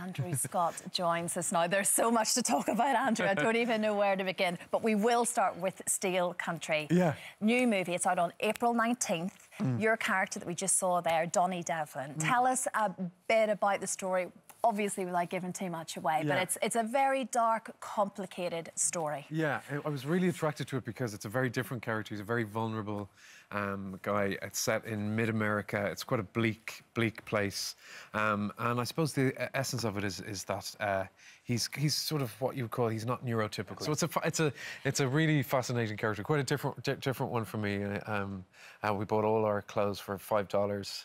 Andrew Scott joins us now. There's so much to talk about, Andrew. I don't even know where to begin. But we will start with Steel Country. Yeah. New movie. It's out on April 19th. Your character that we just saw there, Donnie Devlin. Tell us a bit about the story. Obviously, without giving too much away, but it's a very dark, complicated story. Yeah, I was really attracted to it because it's a very different character. He's a very vulnerable guy. It's set in mid-America. It's quite a bleak place, and I suppose the essence of it is that he's sort of what you would call, he's not neurotypical. So it's a really fascinating character, quite a different one for me. We bought all our clothes for $5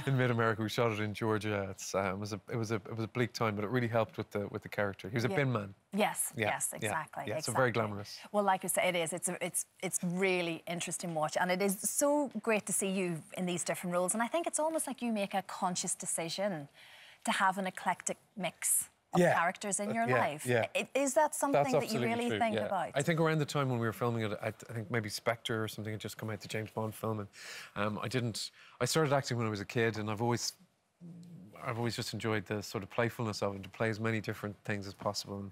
in mid-America. We shot it in Georgia. It was a bleak time, but it really helped with the character. He was a bin man. Yes, yes, exactly. Yeah, so very glamorous. Well, like you say, it is. It's really interesting watch, and it is so great to see you in these different roles. And I think it's almost like you make a conscious decision to have an eclectic mix of characters in your life. Yeah. Is that something that you really think about? I think around the time when we were filming it, I think maybe Spectre or something had just come out, the James Bond film, and I started acting when I was a kid, and I've always just enjoyed the sort of playfulness of it, to play as many different things as possible.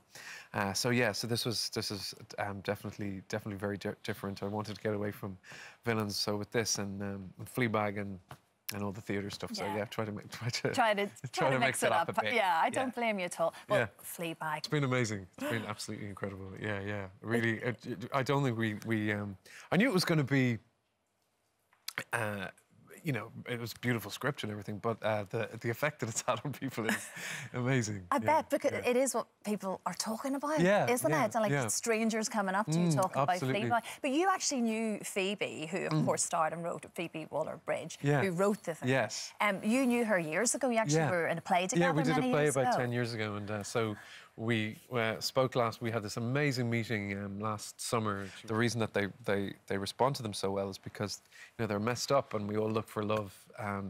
So this is definitely very different. I wanted to get away from villains, so with this and Fleabag and all the theatre stuff. So try to mix it up a bit. Yeah, I don't blame you at all. Well, Fleabag. It's been amazing. It's been absolutely incredible. Yeah. Really, I don't think we I knew it was going to be. You know, it was a beautiful script and everything, but the effect that it's had on people is amazing. I bet, because it is what people are talking about, isn't it? It's like strangers coming up to you talking about Fleabag. But you actually knew Phoebe, who of course starred and wrote, Phoebe Waller-Bridge, who wrote the thing. Yes. You knew her years ago. You actually were in a play together. Yeah, we did a play about ago. 10 years ago, and so we spoke last. We had this amazing meeting last summer. The reason that they respond to them so well is because they're messed up, and we all look for love,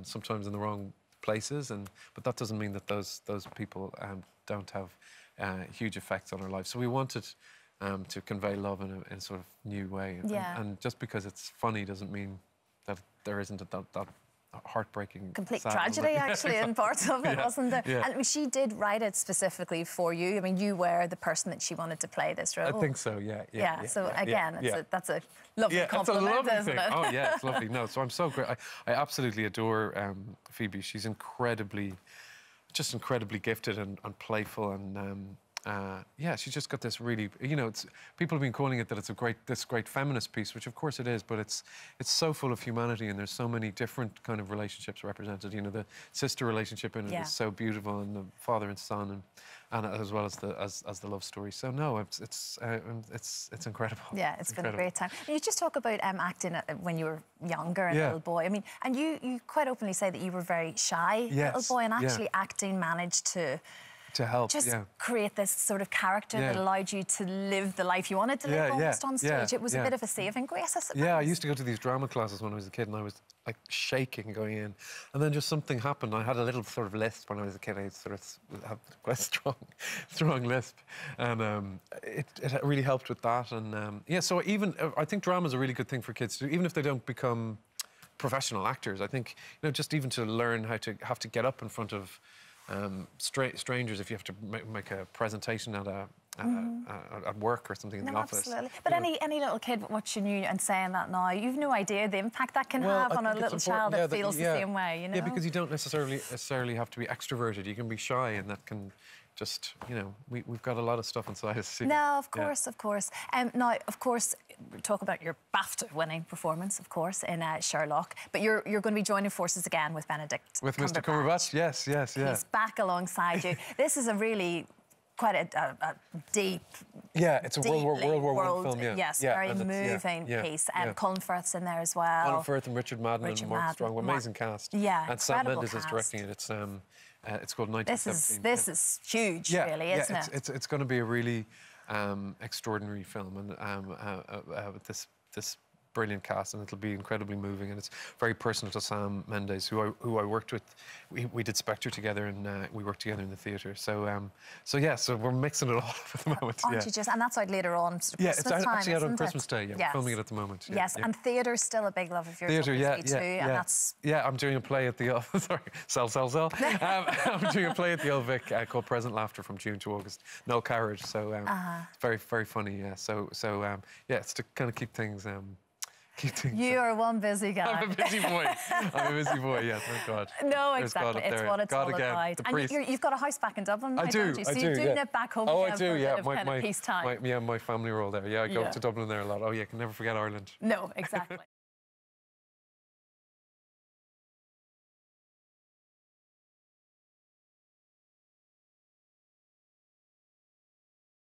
sometimes in the wrong places. But that doesn't mean that those people don't have huge effects on our lives. So we wanted to convey love in a sort of new way. And just because it's funny doesn't mean that there isn't that heartbreaking, complete tragedy, actually, in parts of it, wasn't there? Yeah. And she did write it specifically for you. I mean, you were the person that she wanted to play this role. I think so. Yeah. So again, that's a lovely compliment, it's a lovely isn't it? Oh yeah, it's lovely. No, so I'm so great. I absolutely adore Phoebe. She's just incredibly gifted and playful, and she's just got this really, people have been calling it that it's this great feminist piece, which of course it is, but it's so full of humanity, and there's so many different kind of relationships represented. The sister relationship in it is so beautiful, and the father and son, and as well as the love story. So no, it's incredible. Yeah, it's been a great time. And you just talk about acting when you were younger, and a little boy. I mean, and you quite openly say that you were very shy little boy, and actually acting managed to help, create this sort of character that allowed you to live the life you wanted to live almost on stage. It was a bit of a saving grace, I suppose. Yeah, I used to go to these drama classes when I was a kid, and I was like shaking going in, and then just something happened. I had a little sort of lisp when I was a kid. I sort of had quite a strong lisp, and it really helped with that. And so I think drama is a really good thing for kids to do, even if they don't become professional actors. I think just even to learn how to get up in front of strangers, if you have to make a presentation at work or something in the office. Absolutely. But any little kid watching you and saying that now, you've no idea the impact that can have on a little child that feels the same way, Yeah, because you don't necessarily have to be extroverted. You can be shy, and that can just, we've got a lot of stuff inside us. No, of course. Now, of course, talk about your BAFTA-winning performance, of course, in Sherlock. But you're going to be joining forces again with Benedict With Mr. Cumberbatch, yes. He's back alongside you. This is a really quite a deep... Yeah, it's a World War I film, Yes, very moving piece. Colin Firth's in there as well. Colin Firth and Richard Madden and Mark Strong. Amazing cast. Yeah, and Sam Mendes is directing it. It's called 1917. This is huge, really, isn't it? It's going to be a really extraordinary film, and with this brilliant cast, and it'll be incredibly moving, and it's very personal to Sam Mendes, who I worked with. We did Spectre together, and we worked together in the theatre. So so we're mixing it all up at the moment. Aren't you just? And that's out later on. Yeah, it's actually out on Christmas Day. Yeah, we're filming it at the moment. Yes, and theatre's still a big love of yours. Theatre, and that's... I'm doing a play at the sorry, sell. I'm doing a play at the Old Vic called Present Laughter from June to August. No carriage, so it's very, very funny. Yeah, so it's to kind of keep things. You are one busy guy. I'm a busy boy. Yeah, thank God. No, exactly. It's what it's all again, about. And you've got a house back in Dublin, I do. So you do nip back home again for a bit of kind of peacetime. My family are all there. Yeah, I go to Dublin there a lot. Oh, yeah, can never forget Ireland. No, exactly.